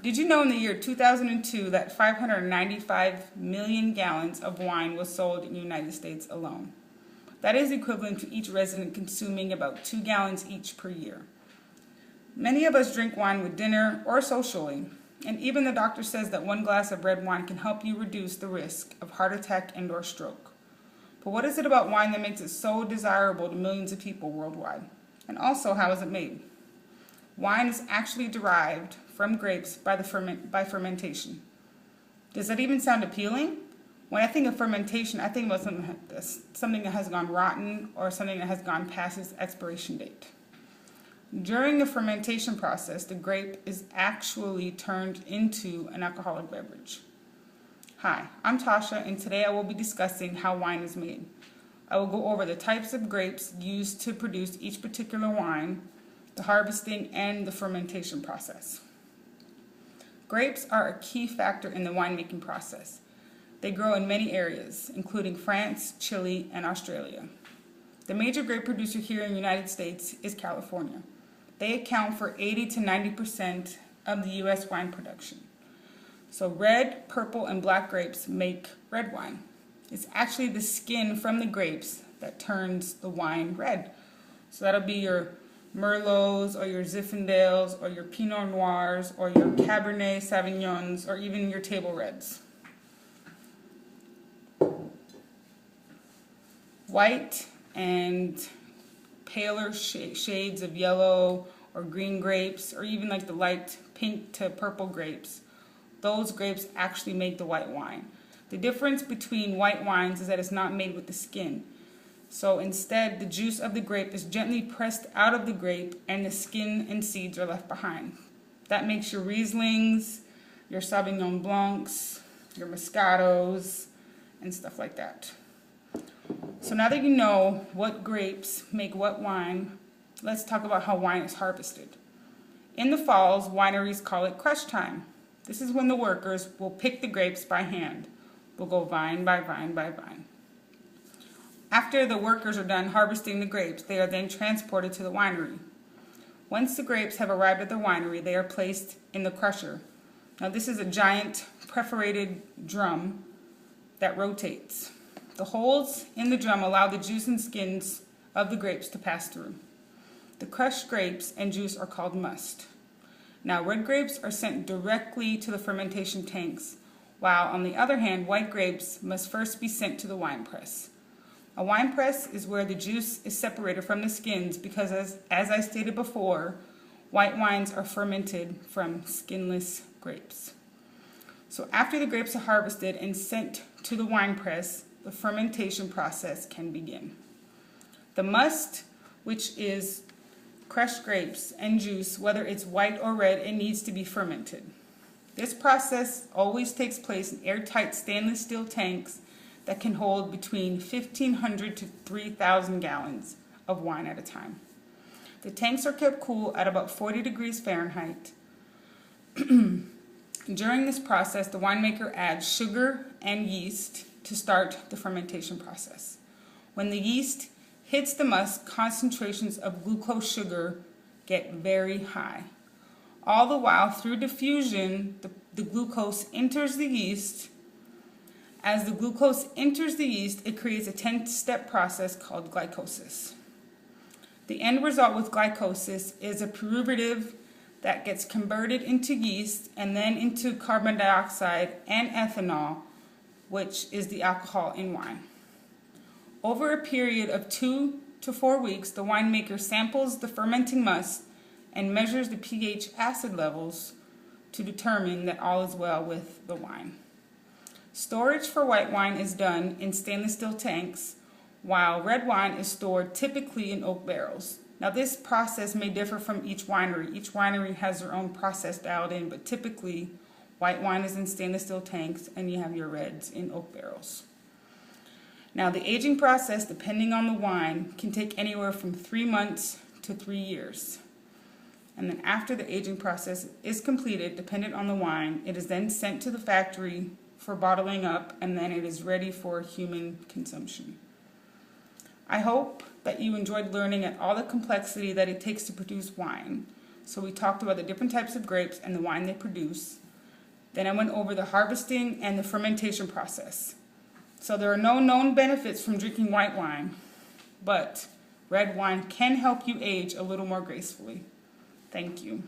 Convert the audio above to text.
Did you know in the year 2002 that 595 million gallons of wine was sold in the United States alone? That is equivalent to each resident consuming about 2 gallons each per year. Many of us drink wine with dinner or socially, and even the doctor says that 1 glass of red wine can help you reduce the risk of heart attack and or stroke. But what is it about wine that makes it so desirable to millions of people worldwide? And also, how is it made? Wine is actually derived from grapes by fermentation. Does that even sound appealing? When I think of fermentation, I think about something that has gone rotten or something that has gone past its expiration date. During the fermentation process, the grape is actually turned into an alcoholic beverage. Hi, I'm Tasha, and today I will be discussing how wine is made. I will go over the types of grapes used to produce each particular wine, the harvesting, and the fermentation process. Grapes are a key factor in the winemaking process. They grow in many areas, including France, Chile, and Australia. The major grape producer here in the United States is California. They account for 80 to 90% of the U.S. wine production. So red, purple, and black grapes make red wine. It's actually the skin from the grapes that turns the wine red. So that'll be your Merlots or your Zinfandels or your Pinot Noirs or your Cabernet Sauvignons or even your table reds. White and paler shades of yellow or green grapes, or even like the light pink to purple grapes, those grapes actually make the white wine. The difference between white wines is that it's not made with the skin. So instead, the juice of the grape is gently pressed out of the grape and the skin and seeds are left behind. That makes your Rieslings, your Sauvignon Blancs, your Moscatos, and stuff like that. So now that you know what grapes make what wine, let's talk about how wine is harvested. In the falls, wineries call it crush time. This is when the workers will pick the grapes by hand. We'll go vine by vine by vine. After the workers are done harvesting the grapes, they are then transported to the winery. Once the grapes have arrived at the winery, they are placed in the crusher. Now this is a giant perforated drum that rotates. The holes in the drum allow the juice and skins of the grapes to pass through. The crushed grapes and juice are called must. Now red grapes are sent directly to the fermentation tanks, while on the other hand, white grapes must first be sent to the wine press. A wine press is where the juice is separated from the skins because, as I stated before, white wines are fermented from skinless grapes. So after the grapes are harvested and sent to the wine press, the fermentation process can begin. The must, which is crushed grapes and juice, whether it's white or red, it needs to be fermented. This process always takes place in airtight stainless steel tanks that can hold between 1,500 to 3,000 gallons of wine at a time. The tanks are kept cool at about 40 degrees Fahrenheit. During this process, the winemaker adds sugar and yeast to start the fermentation process. When the yeast hits the must, concentrations of glucose sugar get very high. All the while, through diffusion, the glucose enters the yeast. As the glucose enters the yeast, it creates a 10-step process called glycolysis. The end result with glycolysis is a preservative that gets converted into yeast and then into carbon dioxide and ethanol, which is the alcohol in wine. Over a period of 2 to 4 weeks, the winemaker samples the fermenting must and measures the pH acid levels to determine that all is well with the wine. Storage for white wine is done in stainless steel tanks, while red wine is stored typically in oak barrels. Now this process may differ from each winery. Each winery has their own process dialed in, but typically white wine is in stainless steel tanks and you have your reds in oak barrels. Now the aging process, depending on the wine, can take anywhere from 3 months to 3 years. And then after the aging process is completed, dependent on the wine, it is then sent to the factory for bottling up, and then it is ready for human consumption. I hope that you enjoyed learning at all the complexity that it takes to produce wine. So we talked about the different types of grapes and the wine they produce. Then I went over the harvesting and the fermentation process. So there are no known benefits from drinking white wine, but red wine can help you age a little more gracefully. Thank you.